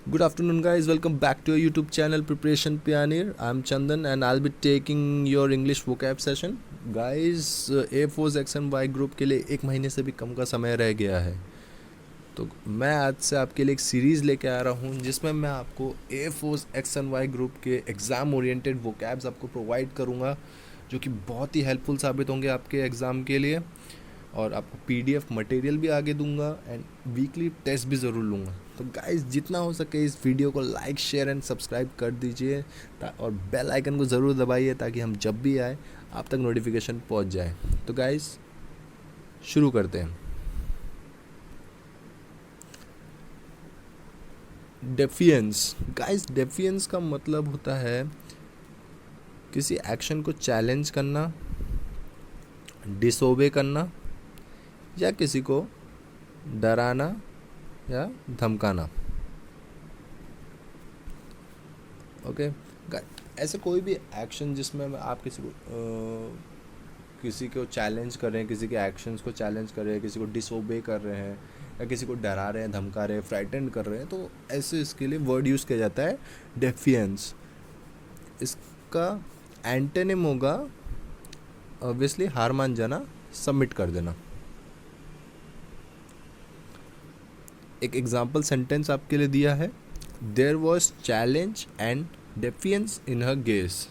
Good afternoon, guys. Welcome back to our YouTube channel, Preparation Pioneer. I'm Chandan, and I'll be taking your English vocab session. Guys, A4 X and Y group के लिए एक महीने से भी कम का समय रह गया है, तो मैं आज से आपके लिए एक सीरीज़ लेके आ रहा हूँ जिसमें मैं आपको A4 X and Y group के एग्ज़ाम ओरिएंटेड वोकैब्स आपको प्रोवाइड करूँगा, जो कि बहुत ही हेल्पफुल साबित होंगे आपके एग्ज़ाम के लिए। और आपको PDF मटेरियल भी आगे दूंगा एंड वीकली टेस्ट भी ज़रूर लूँगा। तो गाइस, जितना हो सके इस वीडियो को लाइक, शेयर एंड सब्सक्राइब कर दीजिए और बेल आइकन को ज़रूर दबाइए ताकि हम जब भी आए आप तक नोटिफिकेशन पहुंच जाए। तो गाइस, शुरू करते हैं। डेफिएंस। गाइस, डेफिएंस का मतलब होता है किसी एक्शन को चैलेंज करना, डिसोबे करना या किसी को डराना या धमकाना। ओके, ऐसे कोई भी एक्शन जिसमें आप किसी को चैलेंज कर रहे हैं, किसी के एक्शंस को चैलेंज कर रहे हैं, किसी को डिसोबे कर रहे हैं या किसी को डरा रहे हैं, धमका रहे हैं, फ्राइटेंड कर रहे हैं, तो ऐसे इसके लिए वर्ड यूज़ किया जाता है डेफिएंस। इसका एंटोनिम होगा ऑब्वियसली हार मान जाना, सबमिट कर देना। एक एग्जाम्पल सेंटेंस आपके लिए दिया है, there was challenge and defiance in her gaze.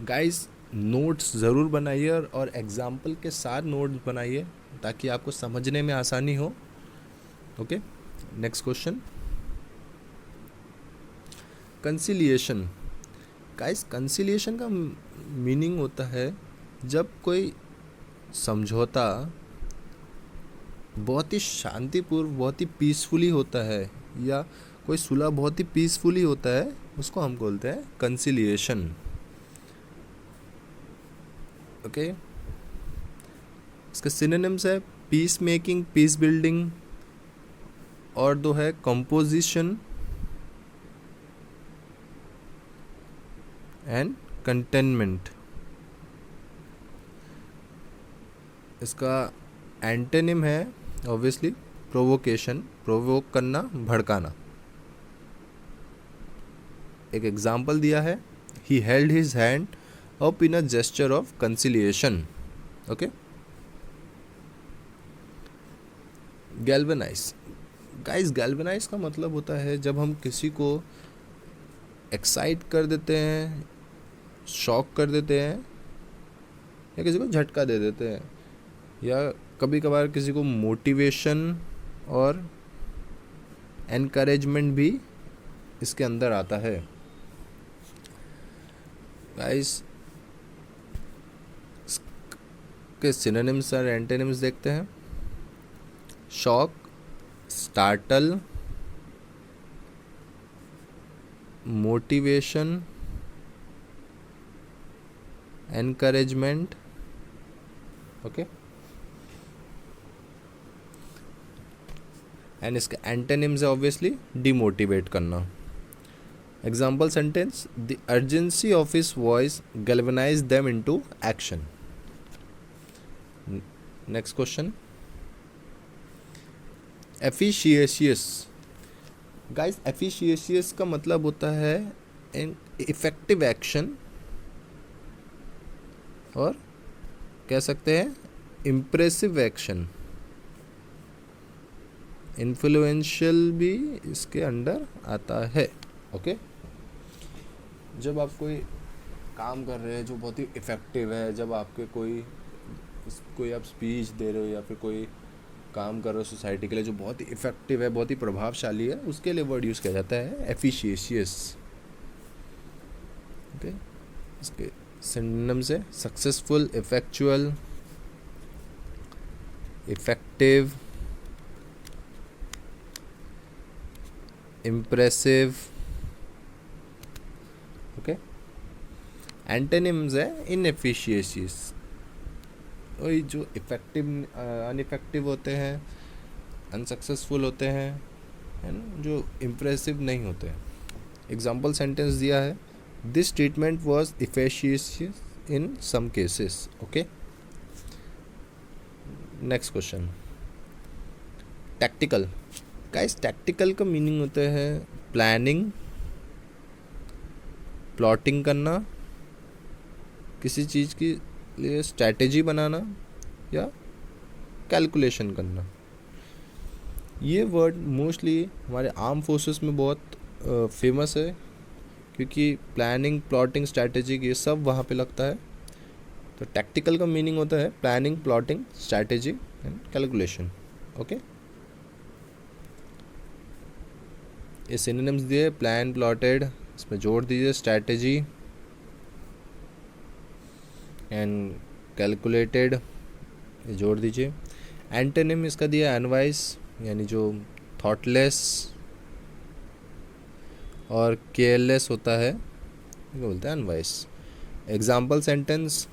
Guys, notes ज़रूर बनाइए और एग्जाम्पल के साथ नोट्स बनाइए ताकि आपको समझने में आसानी हो। Okay, next question. Conciliation. Guys, conciliation का मीनिंग होता है जब कोई समझौता बहुत ही शांतिपूर्व, बहुत ही पीसफुली होता है, या कोई सुलह बहुत ही पीसफुली होता है, उसको हम बोलते हैं कंसिलिएशन। ओके, इसके सिनोनिम्स है पीस मेकिंग, पीस बिल्डिंग, और दो है कंपोजिशन एंड कंटेनमेंट। इसका एंटोनिम है ऑब्वियसली प्रोवोकेशन, प्रोवोक करना, भड़काना। एक एग्जाम्पल दिया है, he held his hand up in a gesture of conciliation. Okay, galvanise. Guys, galvanise का मतलब होता है जब हम किसी को एक्साइट कर देते हैं, शॉक कर देते हैं, या किसी को झटका दे देते हैं, या कभी कभार किसी को मोटिवेशन और एनकरेजमेंट भी इसके अंदर आता है। गाइस, के सिनोनिम्स और एंटोनिम्स देखते हैं। Shock, startle, motivation, encouragement. Okay, and इसके एंटोनिम्स है ऑब्वियसली डिमोटिवेट करना। Example sentence, the urgency of his voice galvanize them into action. Next question. Efficacious. Guys, efficacious का मतलब होता है एन इफेक्टिव एक्शन, और कह सकते हैं इम्प्रेसिव एक्शन। इन्फ्लुएंशियल भी इसके अंडर आता है। ओके, जब आप कोई काम कर रहे हैं जो बहुत ही इफ़ेक्टिव है, जब आपके कोई आप स्पीच दे रहे हो या फिर कोई काम कर रहे हो सोसाइटी के लिए जो बहुत ही इफ़ेक्टिव है, बहुत ही प्रभावशाली है, उसके लिए वर्ड यूज़ किया जाता है एफिशिएशियस। ओके, इसके सिनोनिम्स है successful, effectual, effective, impressive. Okay, antonyms है इनएफिशिएशियस। वही जो इफेक्टिव, अनइफेक्टिव होते हैं, अनसक्सेसफुल होते हैं, है ना, जो इम्प्रेसिव नहीं होते हैं। एग्जाम्पल सेंटेंस दिया है, this treatment was efficacious in some cases. Okay, next question. Tactical. Guys tactical का मीनिंग होता है प्लानिंग, प्लॉटिंग करना, किसी चीज़ के लिए स्ट्रैटेजी बनाना या कैलकुलेशन करना। ये वर्ड मोस्टली हमारे आर्म फोर्सेस में बहुत फेमस है, क्योंकि प्लानिंग, प्लॉटिंग, स्ट्रैटेजी ये सब वहाँ पे लगता है। तो टैक्टिकल का मीनिंग होता है planning, plotting, strategy and calculation. Okay, ये सिनोनिम्स दिए, प्लान, प्लॉटेड, इसमें जोड़ दीजिए स्ट्रैटेजी एंड कैलकुलेटेड, ये जोड़ दीजिए। एंटोनिम इसका दिया अनवाइज, यानी जो थॉटलेस और केयरलेस होता है, इसको बोलते हैं unwise. Example sentence,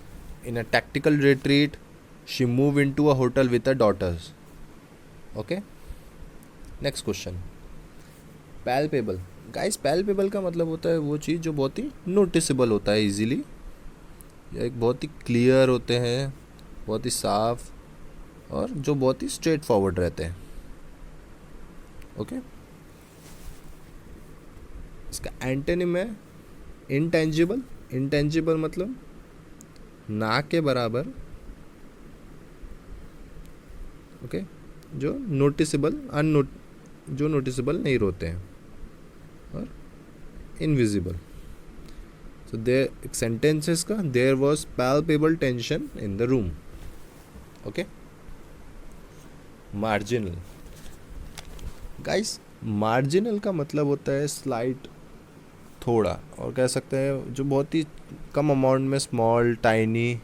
in a tactical retreat she move in to a hotel with a daughters. Okay, next question, palpable. Guys palpable का मतलब होता है वो चीज़ जो बहुत ही नोटिसेबल होता है इजीली, या एक बहुत ही क्लियर होते हैं, बहुत ही साफ, और जो बहुत ही स्ट्रेट फॉरवर्ड रहते हैं। ओके, इसका एंटोनिम है इंटेंजिबल। इंटेंजिबल मतलब ना के बराबर। ओके, जो नोटिसेबल, जो नोटिसेबल नहीं होते हैं, और इनविजिबल। So there, एक सेंटेंसेस का, there was palpable tension in the room. Okay, marginal. Guys marginal का मतलब होता है स्लाइट, थोड़ा, और कह सकते हैं जो बहुत ही कम अमाउंट में, स्मॉल, टाइनी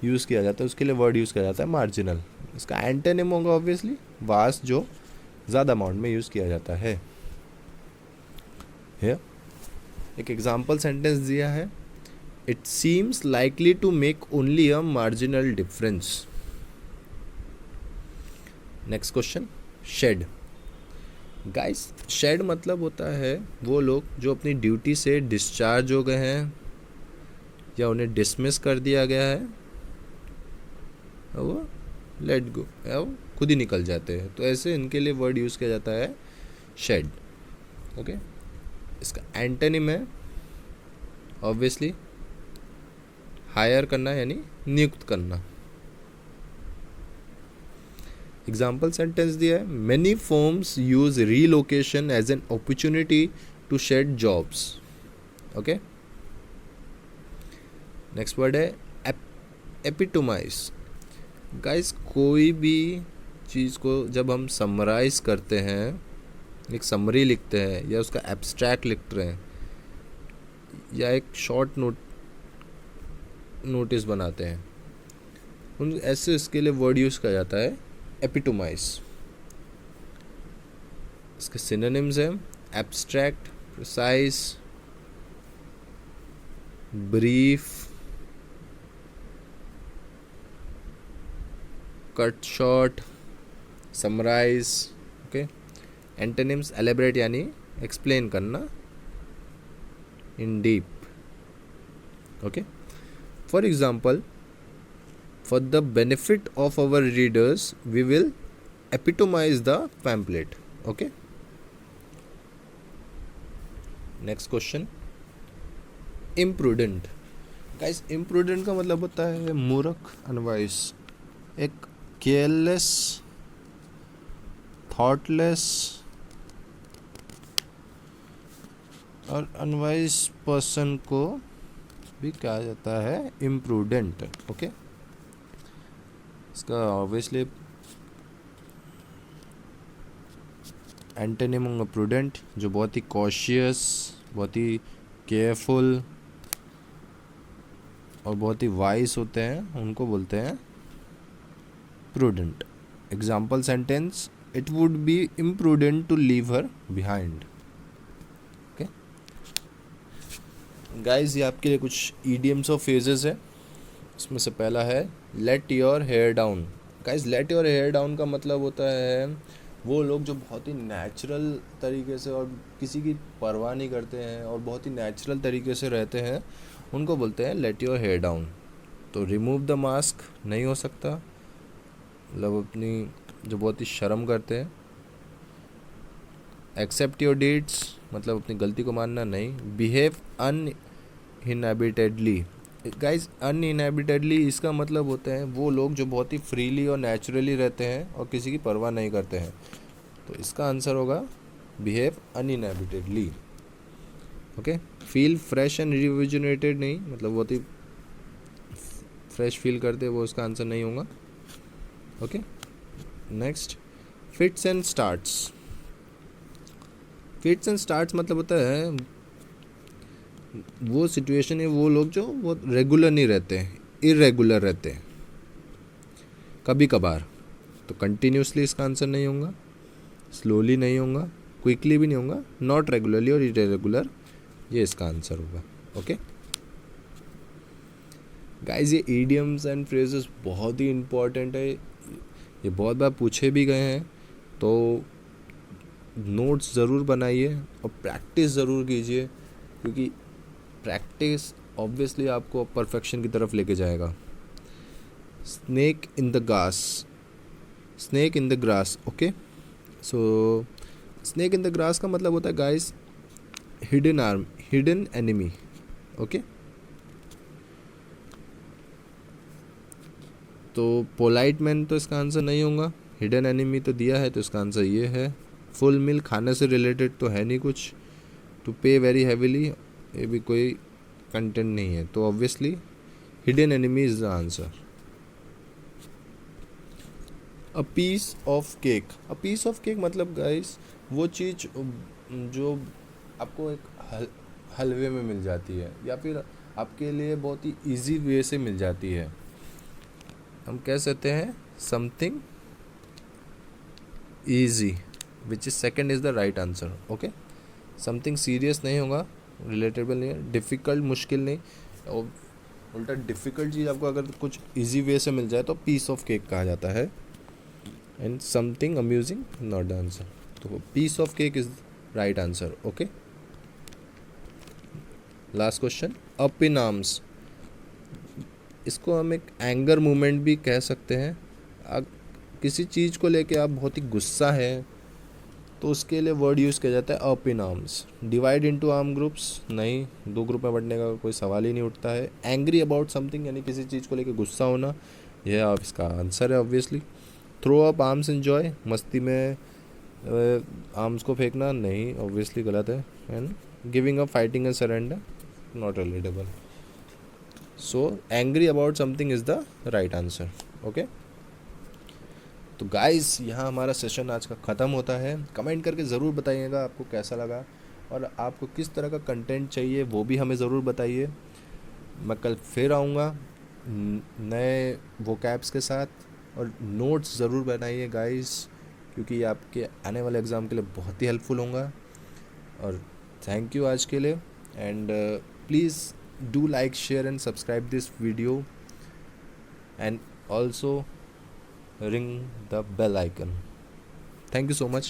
यूज़ किया जाता है, उसके लिए वर्ड यूज़ किया जाता है मार्जिनल। इसका एंटोनिम होगा ऑब्वियसली वास्ट, जो ज़्यादा अमाउंट में यूज़ किया जाता है। एक एग्जाम्पल सेंटेंस दिया है, it seems likely to make only a marginal difference. Next question, shed. Guys shed मतलब होता है वो लोग जो अपनी ड्यूटी से डिस्चार्ज हो गए हैं या उन्हें डिसमिस कर दिया गया है, वो लेट गो, या वो खुद ही निकल जाते हैं, तो ऐसे इनके लिए वर्ड यूज़ किया जाता है शेड। ओके, इसका एंटोनिम है ऑब्वियसली हायर करना, यानी नियुक्त करना। एग्जाम्पल सेंटेंस दिया है, many firms use relocation as an opportunity to shed jobs. Okay, next word है एपिटोमाइज। गाइस कोई भी चीज़ को जब हम समराइज करते हैं, एक समरी लिखते हैं, या उसका एब्स्ट्रैक्ट लिख रहे हैं, या एक शॉर्ट नोटिस बनाते हैं, उन ऐसे इसके लिए वर्ड यूज़ किया जाता है एपिटोमाइज। इसके सिनोनिम्स हैं abstract, precise, brief, cut short, summarize. Okay, antonyms elaborate, यानी एक्सप्लेन करना, in deep. Okay, for example, for the benefit of our readers we will epitomize the pamphlet. Okay, next question, imprudent। guys imprudent का मतलब होता है मूर्ख, unwise. एक careless, thoughtless और unwise person को भी कहा जाता है इम्प्रूडेंट। ओके, इसका ऑब्वियसली एंटोनिम होगा प्रूडेंट, जो बहुत ही कॉशियस, बहुत ही केयरफुल और बहुत ही वाइज होते हैं, उनको बोलते हैं prudent. Example sentence, it would be imprudent to leave her behind. Okay guys, ये आपके लिए कुछ ईडियम्स और फ्रेजेस है। इसमें से पहला है let your hair down. Guys let your hair down का मतलब होता है वो लोग जो बहुत ही नेचुरल तरीके से और किसी की परवाह नहीं करते हैं और बहुत ही नेचुरल तरीके से रहते हैं, उनको बोलते हैं लेट योर हेयर डाउन। तो रिमूव द मास्क नहीं हो सकता, मतलब अपनी जो बहुत ही शर्म करते हैं, एक्सेप्ट योर डीड्स मतलब अपनी गलती को मानना नहीं. बिहेव अनइनहेबिटेडली. गाइज अनइनहेबिटेडली इसका मतलब होता है वो लोग जो बहुत ही फ्रीली और नेचुरली रहते हैं और किसी की परवाह नहीं करते हैं. तो इसका आंसर होगा behave uninhibitedly. Okay. Feel fresh and rejuvenated नहीं मतलब बहुत ही फ्रेश फील करते, वो उसका आंसर नहीं होगा. Okay. Next, fits and starts. Fits and starts मतलब होता है वो सिचुएशन है, वो लोग जो वो रेगुलर नहीं रहते हैं, इरेगुलर रहते हैं, कभी कभार. तो कंटिन्यूसली इसका आंसर नहीं होगा, स्लोली नहीं होगा, क्विकली भी नहीं होगा, नॉट रेगुलरली और इरेगुलर, ये इसका आंसर होगा. ओके गाइज, ये ईडियम्स एंड फ्रेजेस बहुत ही इम्पॉर्टेंट है, ये बहुत बार पूछे भी गए हैं. तो नोट्स ज़रूर बनाइए और प्रैक्टिस ज़रूर कीजिए, क्योंकि प्रैक्टिस ऑब्वियसली आपको परफेक्शन की तरफ लेके जाएगा. Snake in the grass. Snake in the grass. Okay. So snake in the grass का मतलब होता है guys hidden arm, hidden enemy. Okay. तो पोलाइट मैन तो इसका आंसर नहीं होगा, हिडन एनिमी तो दिया है तो इसका आंसर ये है. फुल मील खाने से रिलेटेड तो है नहीं कुछ. टू पे वेरी हैवीली, ये भी कोई कंटेंट नहीं है, तो obviously hidden enemy is the answer. A piece of cake. A piece of cake मतलब गाइस वो चीज़ जो आपको एक हलवे में मिल जाती है या फिर आपके लिए बहुत ही इजी वे से मिल जाती है. हम कह सकते हैं something easy, which is second is the right answer. Okay. Something serious नहीं होगा, रिलेटेबल नहीं है, डिफ़िकल्ट मुश्किल नहीं, और उल्टा डिफ़िकल्ट चीज़ आपको अगर कुछ इजी वे से मिल जाए तो पीस ऑफ केक कहा जाता है. And something amusing not the answer. तो piece of cake is right answer. Okay. Last question, up in arms. इसको हम एक एंगर मूवमेंट भी कह सकते हैं. किसी चीज़ को लेके आप बहुत ही गुस्सा है तो उसके लिए वर्ड यूज़ किया जाता है up in arms. Divide into arm groups नहीं, दो ग्रुप में बढ़ने का कोई सवाल ही नहीं उठता है. एंग्री अबाउट समथिंग यानी किसी चीज़ को लेके गुस्सा होना, यह आप इसका आंसर है obviously. Throw up arms enjoy, मस्ती में आर्म्स को फेंकना नहीं, ऑब्वियसली गलत है. And giving up, fighting and surrender, not relatable. So angry about something is the right answer. Okay. तो गाइस यहाँ हमारा सेशन आज का ख़त्म होता है. कमेंट करके ज़रूर बताइएगा आपको कैसा लगा और आपको किस तरह का कंटेंट चाहिए वो भी हमें ज़रूर बताइए. मैं कल फिर आऊँगा नए वोकैब्स के साथ, और नोट्स ज़रूर बनाइए गाइस, क्योंकि ये आपके आने वाले एग्ज़ाम के लिए बहुत ही हेल्पफुल होगा. और थैंक यू आज के लिए. And please do like, share and subscribe this video, and also ring the bell icon. Thank you so much.